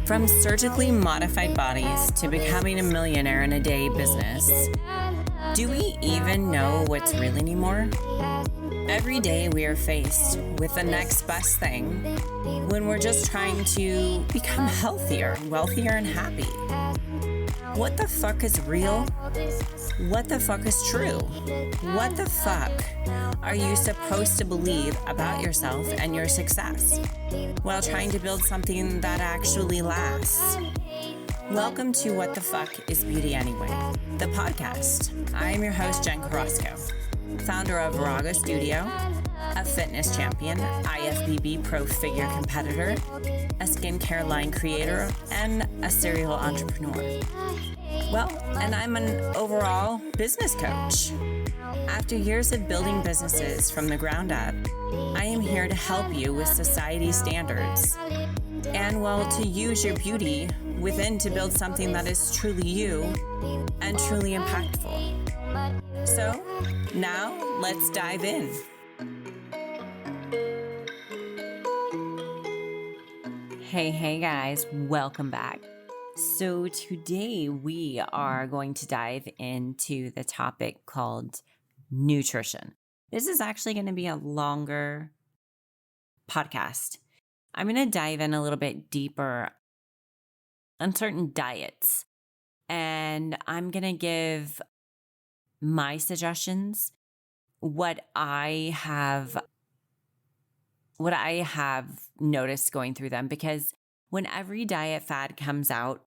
From surgically modified bodies to becoming a millionaire in a day business, do we even know what's real anymore? Every day we are faced with the next best thing when we're just trying to become healthier, wealthier, and happy. What the fuck is real? What the fuck is true? What the fuck are you supposed to believe about yourself and your success while trying to build something that actually lasts? Welcome to What the Fuck is Beauty Anyway, the podcast. I am your host, Jen Carrasco, founder of Virago Studio, a fitness champion, IFBB pro figure competitor, a skincare line creator, and a serial entrepreneur. Well, and I'm an overall business coach. After years of building businesses from the ground up, I am here to help you with society's standards and, well, to use your beauty within to build something that is truly you and truly impactful. So now let's dive in. Hey guys, welcome back. So today we are going to dive into the topic called nutrition. This is actually going to be a longer podcast. I'm going to dive in a little bit deeper on certain diets, and I'm going to give my suggestions, what I have noticed going through them, because when every diet fad comes out,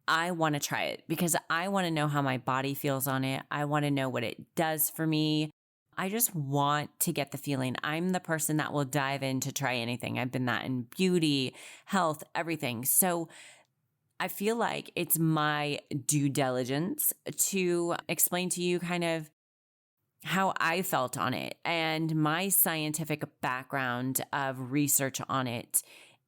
I want to try it because I want to know how my body feels on it. I want to know what it does for me. I just want to get the feeling. I'm the person that will dive in to try anything. I've been that in beauty, health, everything. So I feel like it's my due diligence to explain to you kind of how I felt on it and my scientific background of research on it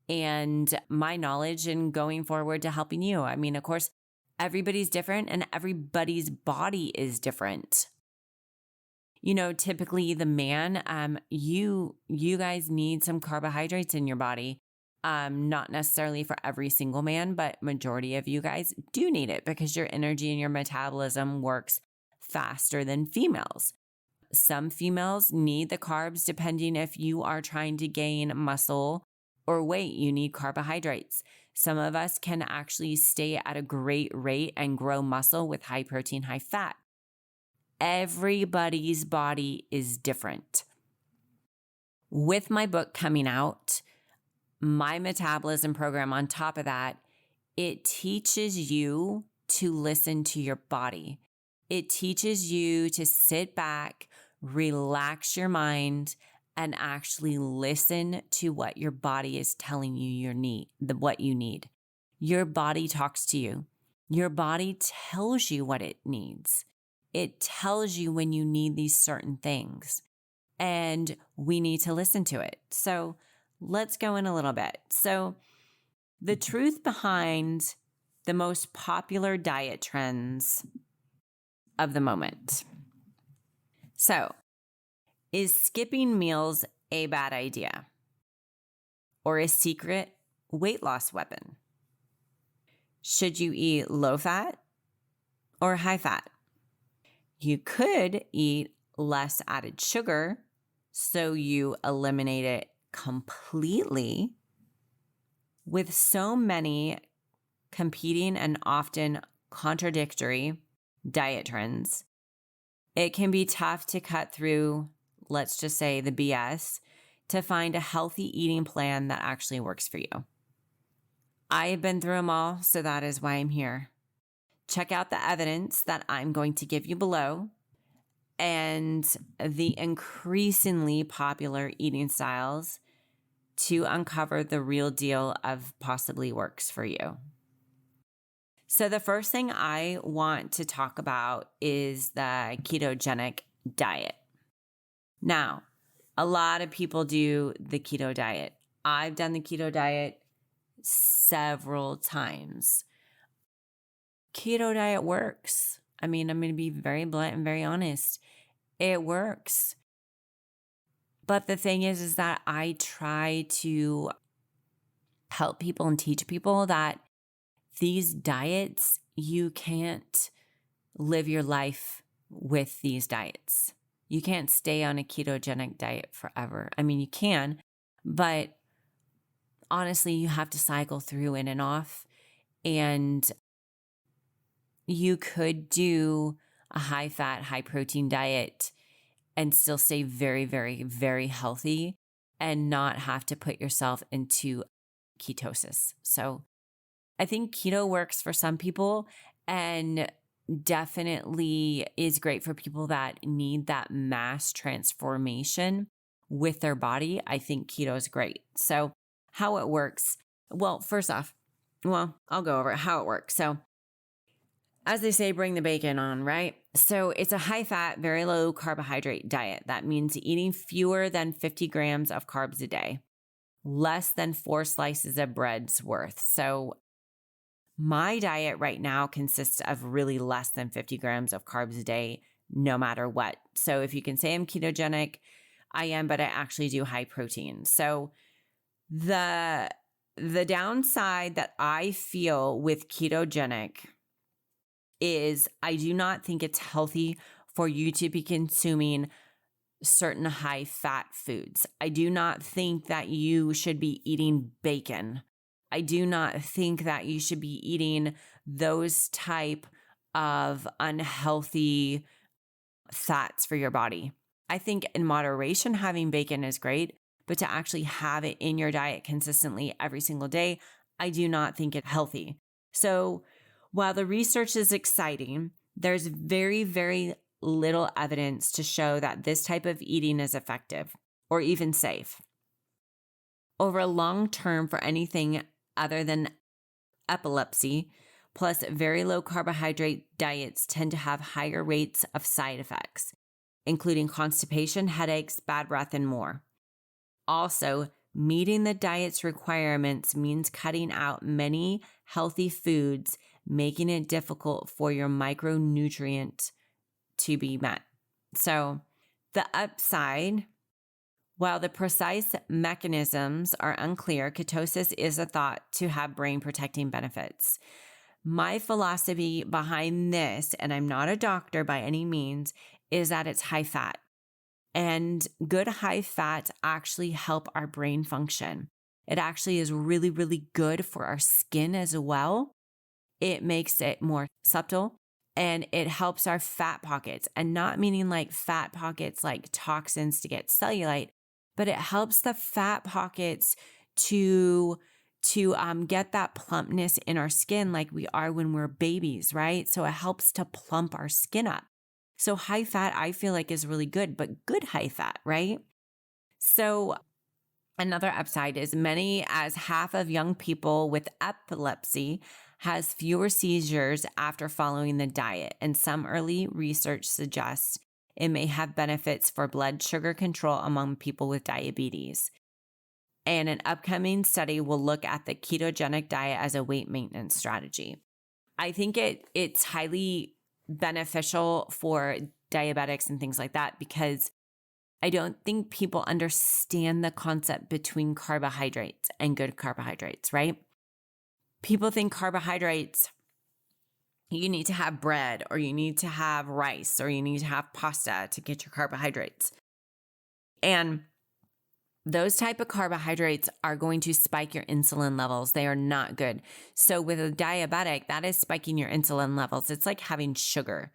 and my knowledge and going forward to helping you. I mean, of course, everybody's different and everybody's body is different. You know, typically the man, you guys need some carbohydrates in your body. Not necessarily for every single man, but majority of you guys do need it because your energy and your metabolism works faster than females. Some females need the carbs depending if you are trying to gain muscle or weight, you need carbohydrates. Some of us can actually stay at a great rate and grow muscle with high protein, high fat. Everybody's body is different. With my book coming out, my metabolism program on top of that, it teaches you to listen to your body. It teaches you to sit back, relax your mind, and actually listen to what your body is telling you what you need. Your body talks to you. Your body tells you what it needs. It tells you when you need these certain things, and we need to listen to it. So let's go in a little bit. So the truth behind the most popular diet trends of the moment. So, is skipping meals a bad idea or a secret weight loss weapon? Should you eat low fat or high fat? You could eat less added sugar so you eliminate it completely. With so many competing and often contradictory diet trends, it can be tough to cut through, let's just say, the BS to find a healthy eating plan that actually works for you. I have been through them all, so that is why I'm here. Check out the evidence that I'm going to give you below and the increasingly popular eating styles to uncover the real deal of possibly works for you. So the first thing I want to talk about is the ketogenic diet. Now, a lot of people do the keto diet. I've done the keto diet several times. Keto diet works. I mean, I'm going to be very blunt and very honest. It works. But the thing is that I try to help people and teach people that these diets, you can't live your life with these diets. You can't stay on a ketogenic diet forever. I mean, you can, but honestly, you have to cycle through in and off. And you could do a high fat, high protein diet and still stay very, very, very healthy and not have to put yourself into ketosis. So I think keto works for some people and definitely is great for people that need that mass transformation with their body. I think keto is great. So how it works. Well, first off, I'll go over how it works. So as they say, bring the bacon on, right? So it's a high fat, very low carbohydrate diet. That means eating fewer than 50 grams of carbs a day, less than 4 slices of bread's worth. So my diet right now consists of really less than 50 grams of carbs a day, no matter what. So if you can say I'm ketogenic, I am, but I actually do high protein. So the downside that I feel with ketogenic is I do not think it's healthy for you to be consuming certain high fat foods. I do not think that you should be eating bacon. I do not think that you should be eating those type of unhealthy fats for your body. I think in moderation, having bacon is great, but to actually have it in your diet consistently every single day, I do not think it's healthy. So while the research is exciting, there's very, very little evidence to show that this type of eating is effective or even safe. Over a long term for anything other than epilepsy, plus very low carbohydrate diets tend to have higher rates of side effects, including constipation, headaches, bad breath, and more. Also, meeting the diet's requirements means cutting out many healthy foods, making it difficult for your micronutrient to be met. So the upside, while the precise mechanisms are unclear, ketosis is thought to have brain protecting benefits. My philosophy behind this, and I'm not a doctor by any means, is that it's high fat. And good high fats actually help our brain function. It actually is really, really good for our skin as well. It makes it more supple and it helps our fat pockets, and not meaning like fat pockets like toxins to get cellulite, but it helps the fat pockets to get that plumpness in our skin like we are when we're babies, right? So it helps to plump our skin up. So high fat, I feel like is really good, but good high fat, right? So another upside is many as half of young people with epilepsy has fewer seizures after following the diet. And some early research suggests it may have benefits for blood sugar control among people with diabetes. And an upcoming study will look at the ketogenic diet as a weight maintenance strategy. I think it's highly beneficial for diabetics and things like that, because I don't think people understand the concept between carbohydrates and good carbohydrates, right? People think carbohydrates, you need to have bread or you need to have rice or you need to have pasta to get your carbohydrates. And those type of carbohydrates are going to spike your insulin levels. They are not good. So with a diabetic, that is spiking your insulin levels. It's like having sugar.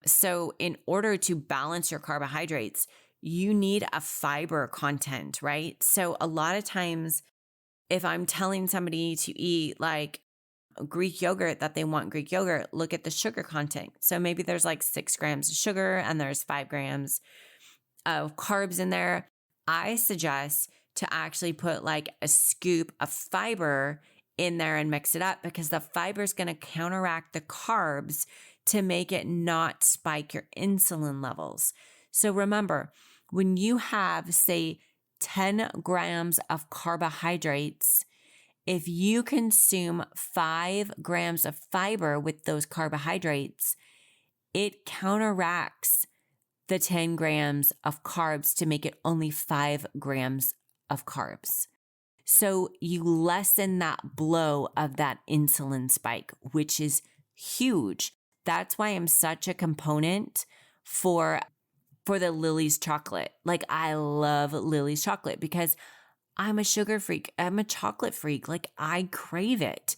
So in order to balance your carbohydrates, you need a fiber content, right? So a lot of times, if I'm telling somebody to eat like Greek yogurt, that they want Greek yogurt, look at the sugar content. So maybe there's like 6 grams of sugar and there's 5 grams of carbs in there. I suggest to actually put like a scoop of fiber in there and mix it up, because the fiber is going to counteract the carbs to make it not spike your insulin levels. So remember, when you have, say, 10 grams of carbohydrates, if you consume 5 grams of fiber with those carbohydrates, it counteracts the 10 grams of carbs to make it only 5 grams of carbs. So you lessen that blow of that insulin spike, which is huge. That's why I'm such a component for the Lily's chocolate. Like, I love Lily's chocolate because I'm a sugar freak. I'm a chocolate freak. Like, I crave it.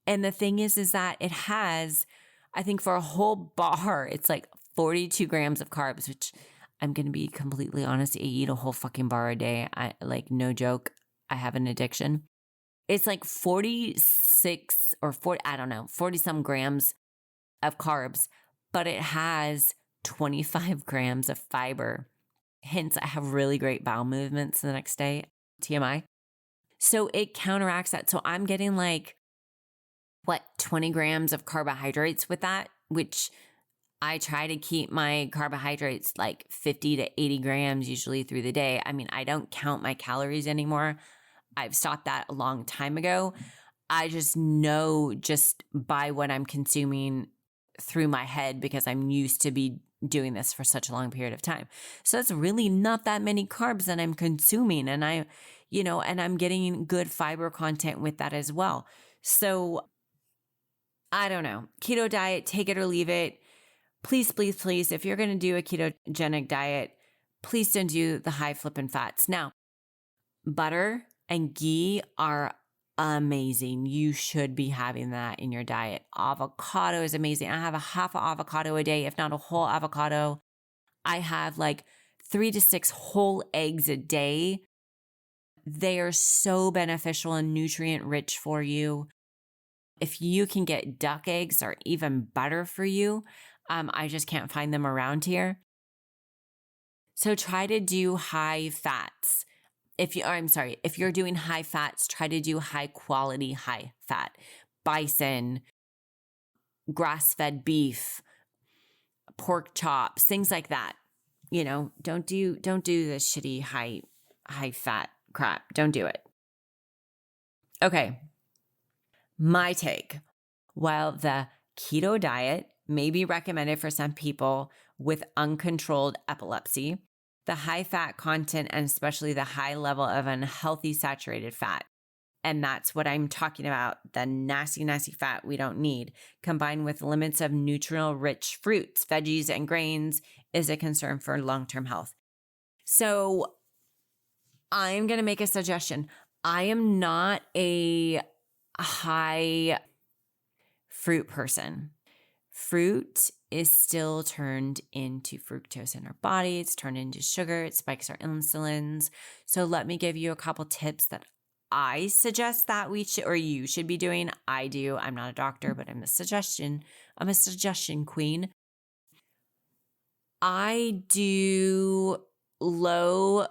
And the thing is that it has, I think for a whole bar, it's like 42 grams of carbs, which I'm going to be completely honest. I eat a whole fucking bar a day. I like, no joke. I have an addiction. It's like 46 or 40, I don't know, 40 some grams of carbs, but it has 25 grams of fiber. Hence, I have really great bowel movements the next day, TMI. So it counteracts that. So I'm getting like, 20 grams of carbohydrates with that, which I try to keep my carbohydrates like 50 to 80 grams usually through the day. I mean, I don't count my calories anymore. I've stopped that a long time ago. I just know just by what I'm consuming through my head because I'm used to be doing this for such a long period of time. So it's really not that many carbs that I'm consuming, and and I'm getting good fiber content with that as well. So I don't know. Keto diet, take it or leave it. Please, please, please, if you're going to do a ketogenic diet, please don't do the high flippin' fats. Now, butter and ghee are amazing. You should be having that in your diet. Avocado is amazing. I have a half an avocado a day, if not a whole avocado. I have like 3 to 6 whole eggs a day. They are so beneficial and nutrient rich for you. If you can get duck eggs, are even better for you. I just can't find them around here. So try to do high fats. If you're doing high fats, try to do high quality, high fat. Bison, grass-fed beef, pork chops, things like that. Don't do the shitty high fat crap. Don't do it. Okay. My take. While the keto diet may be recommended for some people with uncontrolled epilepsy, the high fat content and especially the high level of unhealthy saturated fat, and that's what I'm talking about, the nasty, nasty fat we don't need, combined with limits of nutrient-rich fruits, veggies, and grains, is a concern for long-term health. So I'm going to make a suggestion. I am not a high fruit person. Fruit is still turned into fructose in our body. It's turned into sugar. It spikes our insulins. So let me give you a couple tips that I suggest that you should be doing. I do. I'm not a doctor, but I'm a suggestion queen. I do low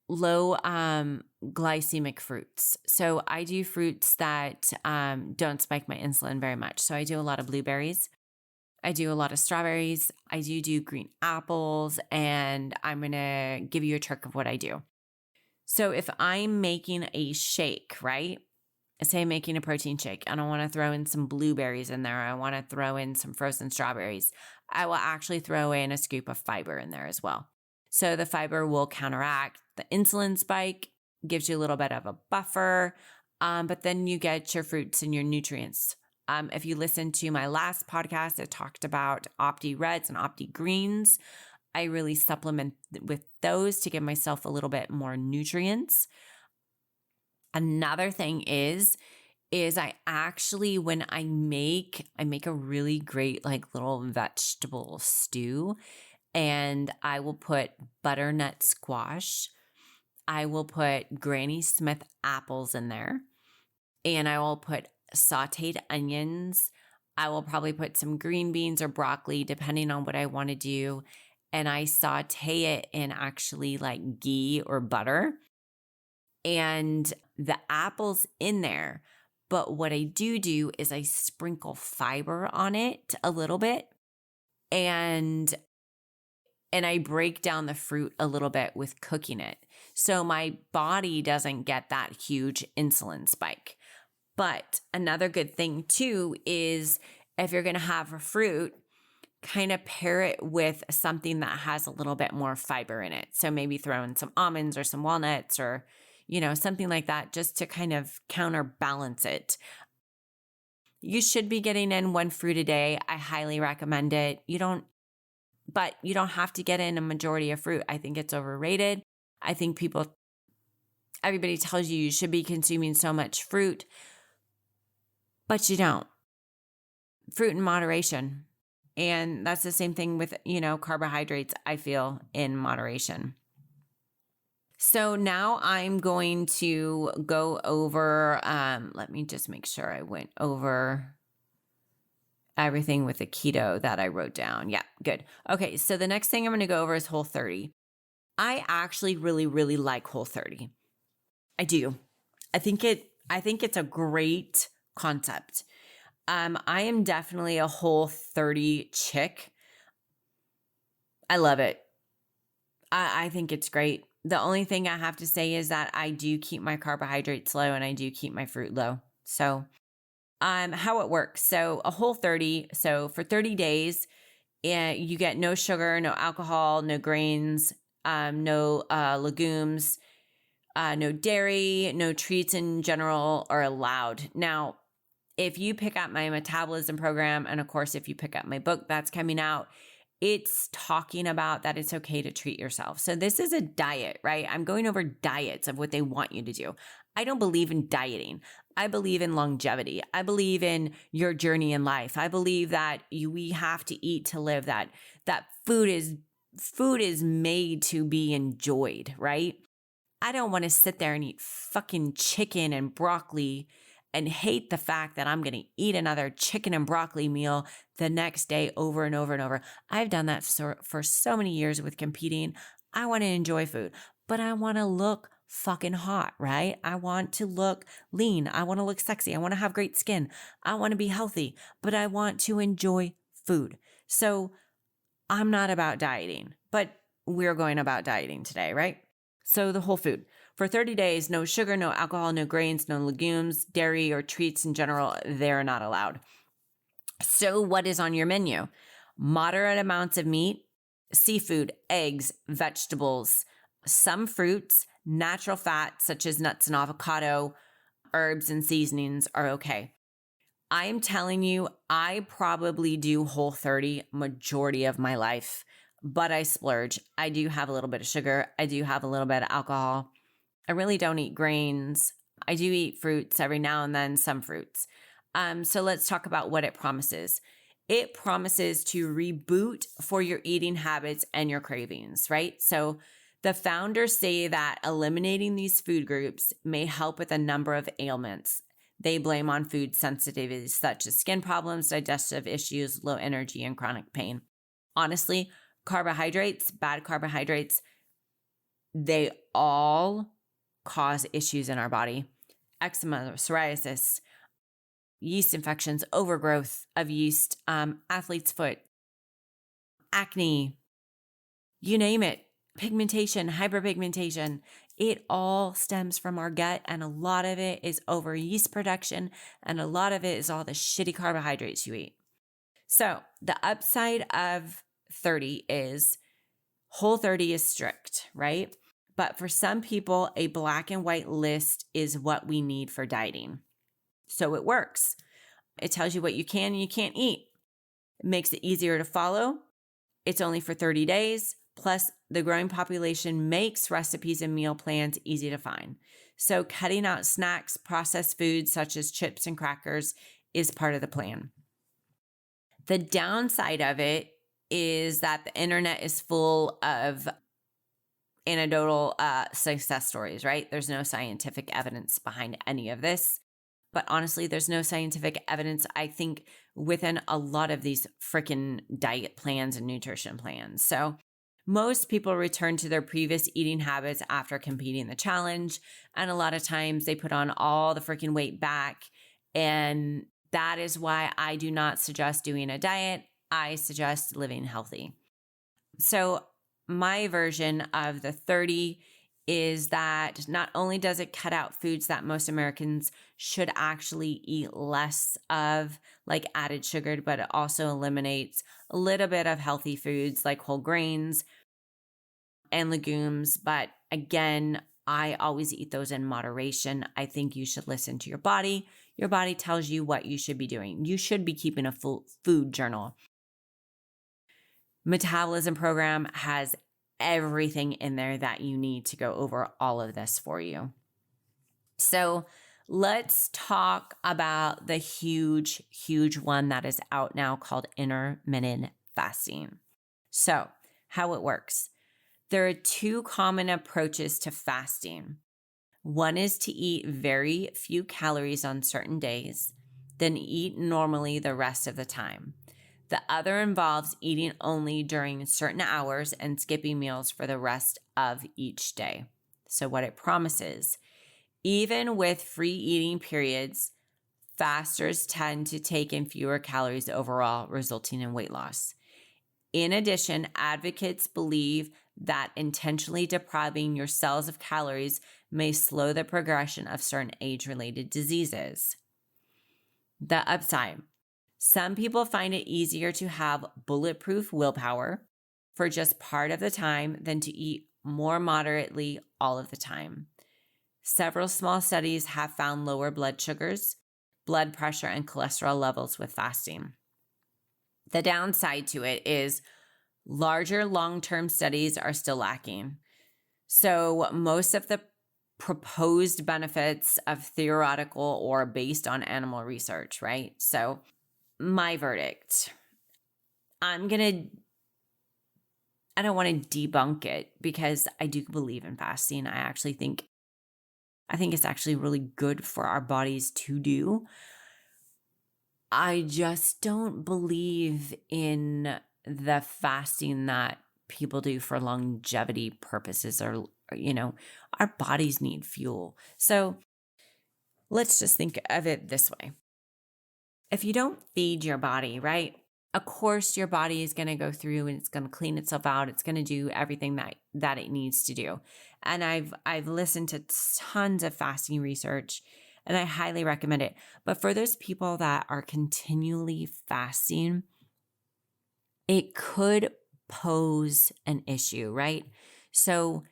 glycemic fruits. So I do fruits that don't spike my insulin very much. So I do a lot of blueberries. I do a lot of strawberries. I do green apples, and I'm going to give you a trick of what I do. So if I'm making a shake, right? Say I'm making a protein shake and I want to throw in some blueberries in there. I want to throw in some frozen strawberries. I will actually throw in a scoop of fiber in there as well. So the fiber will counteract the insulin spike, gives you a little bit of a buffer, but then you get your fruits and your nutrients. If you listen to my last podcast, it talked about Opti Reds and Opti Greens. I really supplement with those to give myself a little bit more nutrients. Another thing is I actually, when I make a really great like little vegetable stew, and I will put butternut squash. I will put Granny Smith apples in there, and I will put sauteed onions. I will probably put some green beans or broccoli, depending on what I want to do. And I saute it in actually like ghee or butter, and the apples in there. But what I do is I sprinkle fiber on it a little bit, and I break down the fruit a little bit with cooking it. So my body doesn't get that huge insulin spike. But another good thing too is if you're going to have a fruit, kind of pair it with something that has a little bit more fiber in it. So maybe throw in some almonds or some walnuts or, something like that, just to kind of counterbalance it. You should be getting in 1 fruit a day. I highly recommend it. But you don't have to get in a majority of fruit. I think it's overrated. I think everybody tells you should be consuming so much fruit, but you don't. Fruit in moderation. And that's the same thing with, carbohydrates, I feel, in moderation. So now I'm going to go over, let me just make sure I went over everything with the keto that I wrote down. Yeah, good. Okay, so the next thing I'm going to go over is Whole30. I actually really, really like Whole30. I do. I think it's a great concept. I am definitely a Whole30 chick. I love it. I think it's great. The only thing I have to say is that I do keep my carbohydrates low and I do keep my fruit low. So, how it works. So a Whole30, so for 30 days, you get no sugar, no alcohol, no grains, no legumes, no dairy, no treats in general are allowed. Now, if you pick up my metabolism program, and of course, if you pick up my book that's coming out, it's talking about that it's okay to treat yourself. So this is a diet, right? I'm going over diets of what they want you to do. I don't believe in dieting. I believe in longevity. I believe in your journey in life. I believe that we have to eat to live, that food is made to be enjoyed, right? I don't want to sit there and eat fucking chicken and broccoli and hate the fact that I'm going to eat another chicken and broccoli meal the next day over and over and over. I've done that for so many years with competing. I want to enjoy food, but I want to look fucking hot, right? I want to look lean. I want to look sexy. I want to have great skin. I want to be healthy, but I want to enjoy food. So I'm not about dieting, but we're going about dieting today, right? So the whole food. For 30 days, no sugar, no alcohol, no grains, no legumes, dairy, or treats in general, they're not allowed. So what is on your menu? Moderate amounts of meat, seafood, eggs, vegetables, some fruits, natural fats such as nuts and avocado, herbs and seasonings are okay. I'm telling you, I probably do Whole30 majority of my life, but I splurge. I do have a little bit of sugar. I do have a little bit of alcohol. I really don't eat grains. I do eat fruits every now and then, some fruits. So let's talk about what it promises. It promises to reboot for your eating habits and your cravings, right? So the founders say that eliminating these food groups may help with a number of ailments. They blame on food sensitivities such as skin problems, digestive issues, low energy, and chronic pain. Honestly, carbohydrates, bad carbohydrates, they all cause issues in our body. Eczema, psoriasis, yeast infections, overgrowth of yeast, athlete's foot, acne, you name it, pigmentation, hyperpigmentation. It all stems from our gut, and a lot of it is over yeast production, and a lot of it is all the shitty carbohydrates you eat. So the upside of 30 is Whole30 is strict, right? But for some people, a black and white list is what we need for dieting. So it works. It tells you what you can and you can't eat. It makes it easier to follow. It's only for 30 days. Plus, the growing population makes recipes and meal plans easy to find. So cutting out snacks, processed foods such as chips and crackers is part of the plan. The downside of it is that the internet is full of anecdotal success stories, right? There's no scientific evidence behind any of this. But honestly, there's no scientific evidence, I think, within a lot of these freaking diet plans and nutrition plans. So most people return to their previous eating habits after completing the challenge. And a lot of times they put on all the freaking weight back. And that is why I do not suggest doing a diet. I suggest living healthy. So my version of the 30 is that not only does it cut out foods that most Americans should actually eat less of, like added sugar, but it also eliminates a little bit of healthy foods like whole grains and legumes. But again, I always eat those in moderation. I think you should listen to your body. Your body tells you what you should be doing. You should be keeping a full food journal. Metabolism program has everything in there that you need to go over all of this for you. So let's talk about the huge, huge one that is out now called intermittent fasting. So how it works. There are two common approaches to fasting. One is to eat very few calories on certain days, then eat normally the rest of the time. The other involves eating only during certain hours and skipping meals for the rest of each day. So what it promises, even with free eating periods, fasters tend to take in fewer calories overall, resulting in weight loss. In addition, advocates believe that intentionally depriving your cells of calories may slow the progression of certain age-related diseases. The upside. Some people find it easier to have bulletproof willpower for just part of the time than to eat more moderately all of the time. Several small studies have found lower blood sugars, blood pressure, and cholesterol levels with fasting. The downside to it is larger long-term studies are still lacking. So most of the proposed benefits of theoretical or based on animal research, right? So my verdict, I don't want to debunk it because I do believe in fasting. I think it's actually really good for our bodies to do. I just don't believe in the fasting that people do for longevity purposes or our bodies need fuel. So let's just think of it this way. If you don't feed your body, right? Of course, your body is going to go through and it's going to clean itself out. It's going to do everything that it needs to do. And I've listened to tons of fasting research and I highly recommend it. But for those people that are continually fasting, it could pose an issue, right? So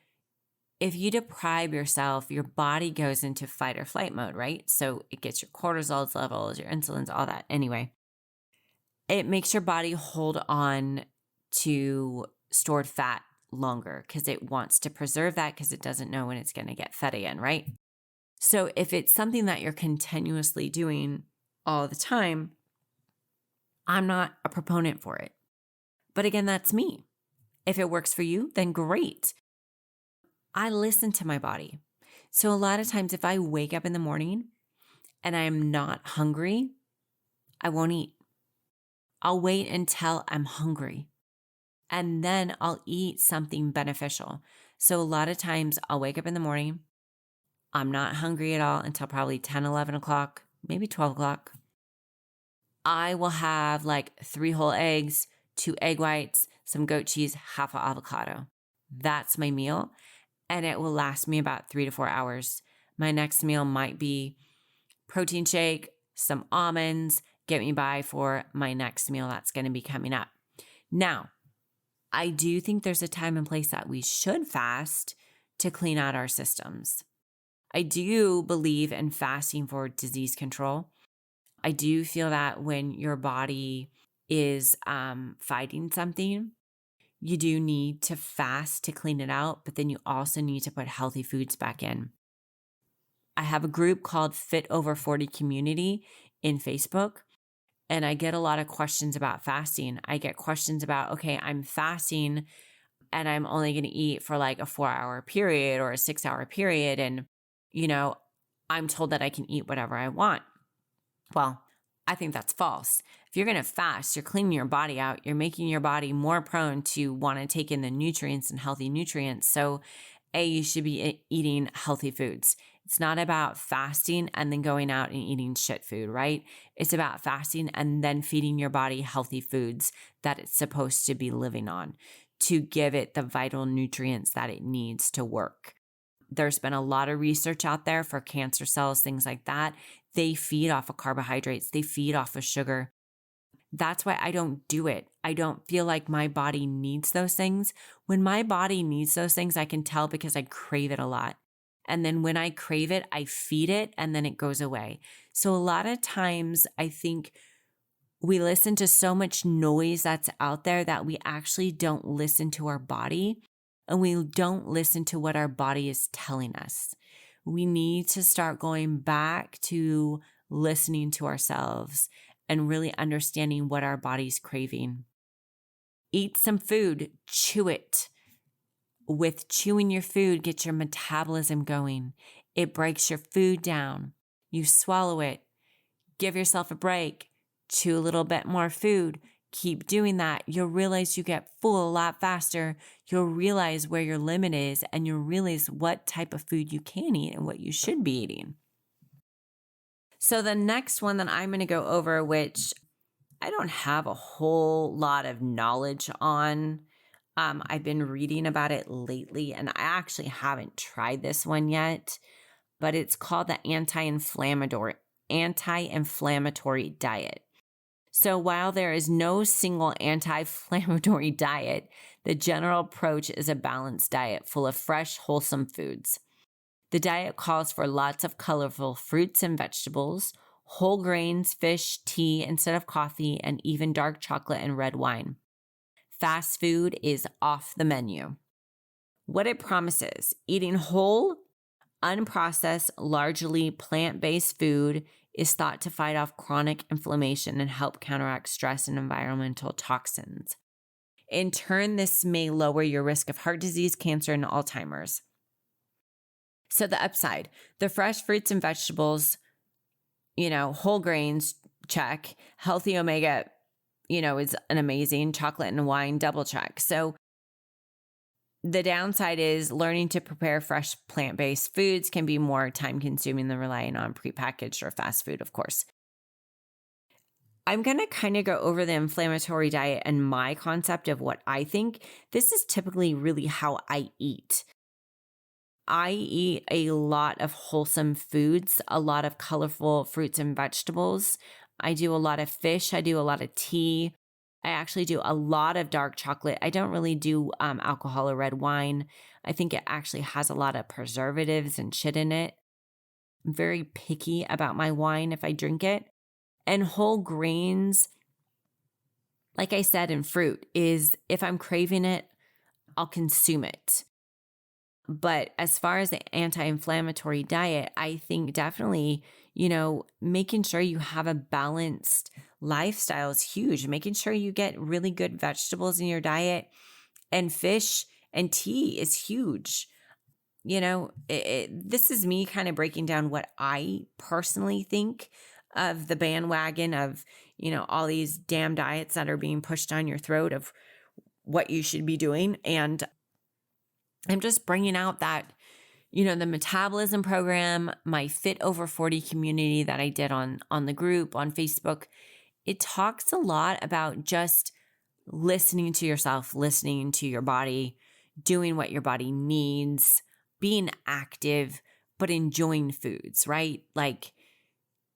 if you deprive yourself, your body goes into fight or flight mode, right? So it gets your cortisol levels, your insulins, all that. Anyway, it makes your body hold on to stored fat longer because it wants to preserve that because it doesn't know when it's going to get fed again, right? So if it's something that you're continuously doing all the time, I'm not a proponent for it. But again, that's me. If it works for you, then great. I listen to my body. So a lot of times if I wake up in the morning and I'm not hungry, I won't eat. I'll wait until I'm hungry and then I'll eat something beneficial. So a lot of times I'll wake up in the morning, I'm not hungry at all until probably 10, 11 o'clock, maybe 12 o'clock. I will have like 3 whole eggs, 2 egg whites, some goat cheese, half an avocado. That's my meal. And it will last me about 3 to 4 hours. My next meal might be protein shake, some almonds, get me by for my next meal that's going to be coming up. Now, I do think there's a time and place that we should fast to clean out our systems. I do believe in fasting for disease control. I do feel that when your body is fighting something, you do need to fast to clean it out, but then you also need to put healthy foods back in. I have a group called Fit Over 40 Community in Facebook, and I get a lot of questions about fasting. I get questions about, okay, I'm fasting and I'm only going to eat for like a 4-hour period or a 6-hour period. And, I'm told that I can eat whatever I want. Well, I think that's false. If you're going to fast, you're cleaning your body out. You're making your body more prone to want to take in the nutrients and healthy nutrients. So you should be eating healthy foods. It's not about fasting and then going out and eating shit food, right? It's about fasting and then feeding your body healthy foods that it's supposed to be living on to give it the vital nutrients that it needs to work. There's been a lot of research out there for cancer cells, things like that. They feed off of carbohydrates. They feed off of sugar. That's why I don't do it. I don't feel like my body needs those things. When my body needs those things, I can tell because I crave it a lot. And then when I crave it, I feed it and then it goes away. So a lot of times I think we listen to so much noise that's out there that we actually don't listen to our body, and we don't listen to what our body is telling us. We need to start going back to listening to ourselves and really understanding what our body's craving. Eat some food, chew it. With chewing your food, get your metabolism going. It breaks your food down. You swallow it. Give yourself a break. Chew a little bit more food. Keep doing that. You'll realize you get full a lot faster. You'll realize where your limit is, and you'll realize what type of food you can eat and what you should be eating. So the next one that I'm going to go over, which I don't have a whole lot of knowledge on. I've been reading about it lately, and I actually haven't tried this one yet, but it's called the Anti-Inflammatory Diet. So while there is no single anti-inflammatory diet, the general approach is a balanced diet full of fresh, wholesome foods. The diet calls for lots of colorful fruits and vegetables, whole grains, fish, tea instead of coffee, and even dark chocolate and red wine. Fast food is off the menu. What it promises: eating whole, unprocessed, largely plant-based food is thought to fight off chronic inflammation and help counteract stress and environmental toxins. In turn, this may lower your risk of heart disease, cancer, and Alzheimer's. So the upside: the fresh fruits and vegetables, whole grains, check. Healthy omega, is an amazing. Chocolate and wine, double check. So the downside is learning to prepare fresh plant-based foods can be more time-consuming than relying on prepackaged or fast food, of course. I'm going to kind of go over the inflammatory diet and my concept of what I think. This is typically really how I eat. I eat a lot of wholesome foods, a lot of colorful fruits and vegetables. I do a lot of fish. I do a lot of tea. I actually do a lot of dark chocolate. I don't really do alcohol or red wine. I think it actually has a lot of preservatives and shit in it. I'm very picky about my wine if I drink it. And whole grains, like I said, and fruit is, if I'm craving it, I'll consume it. But as far as the anti-inflammatory diet, I think definitely, making sure you have a balanced lifestyle is huge. Making sure you get really good vegetables in your diet and fish and tea is huge. This is me kind of breaking down what I personally think of the bandwagon of, all these damn diets that are being pushed down your throat of what you should be doing. And I'm just bringing out that, the metabolism program, my Fit Over 40 community that I did on the group on Facebook, it talks a lot about just listening to yourself, listening to your body, doing what your body needs, being active, but enjoying foods, right? Like,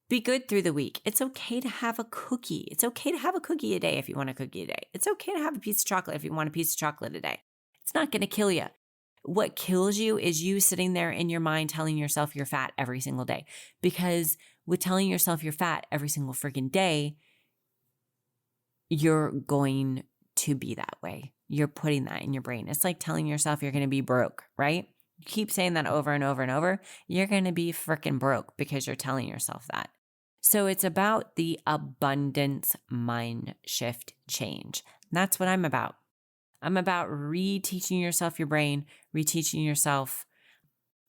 be good through the week. It's okay to have a cookie. It's okay to have a cookie a day if you want a cookie a day. It's okay to have a piece of chocolate if you want a piece of chocolate a day. It's not going to kill you. What kills you is you sitting there in your mind telling yourself you're fat every single day. Because with telling yourself you're fat every single freaking day, you're going to be that way. You're putting that in your brain. It's like telling yourself you're going to be broke, right? You keep saying that over and over and over. You're going to be freaking broke because you're telling yourself that. So it's about the abundance mind shift change. And that's what I'm about. I'm about reteaching yourself your brain, reteaching yourself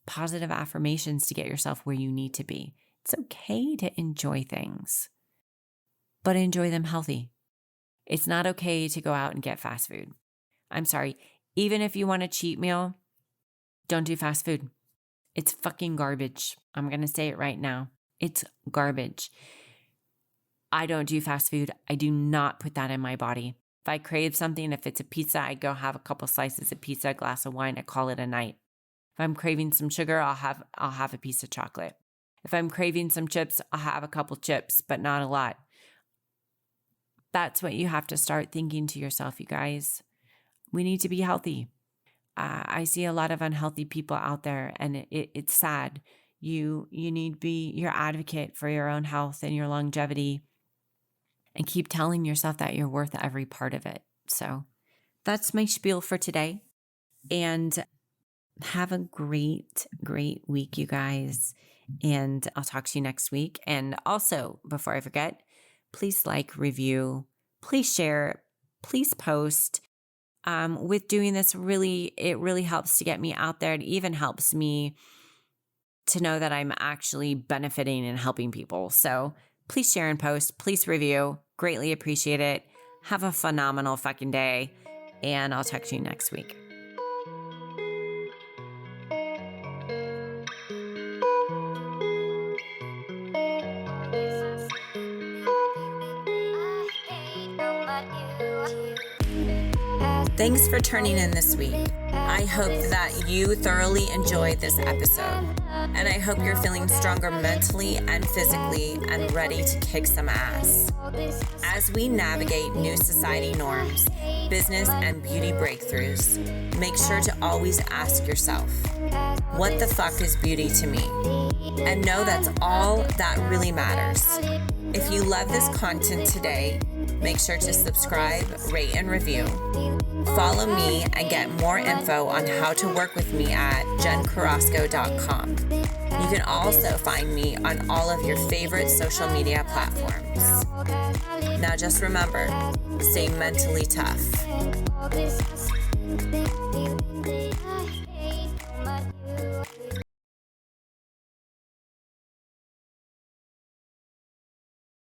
positive affirmations to get yourself where you need to be. It's okay to enjoy things, but enjoy them healthy. It's not okay to go out and get fast food. I'm sorry. Even if you want a cheat meal, don't do fast food. It's fucking garbage. I'm going to say it right now. It's garbage. I don't do fast food. I do not put that in my body. If I crave something, if it's a pizza, I go have a couple slices of pizza, a glass of wine, I call it a night. If I'm craving some sugar, I'll have a piece of chocolate. If I'm craving some chips, I'll have a couple chips, but not a lot. That's what you have to start thinking to yourself, you guys. We need to be healthy. I see a lot of unhealthy people out there, and it's sad. You need to be your advocate for your own health and your longevity, and keep telling yourself that you're worth every part of it. So that's my spiel for today. And have a great, great week, you guys. And I'll talk to you next week. And also, before I forget, please like, review, please share, please post. With doing this, it really helps to get me out there. It even helps me to know that I'm actually benefiting and helping people. So please share and post, please review. Greatly appreciate it. Have a phenomenal fucking day. And I'll talk to you next week. Thanks for turning in this week. I hope that you thoroughly enjoyed this episode, and I hope you're feeling stronger mentally and physically and ready to kick some ass. As we navigate new society norms, business and beauty breakthroughs, make sure to always ask yourself, what the fuck is beauty to me? And know that's all that really matters. If you love this content today, make sure to subscribe, rate, and review. Follow me and get more info on how to work with me at jencarrasco.com. You can also find me on all of your favorite social media platforms. Now just remember, stay mentally tough.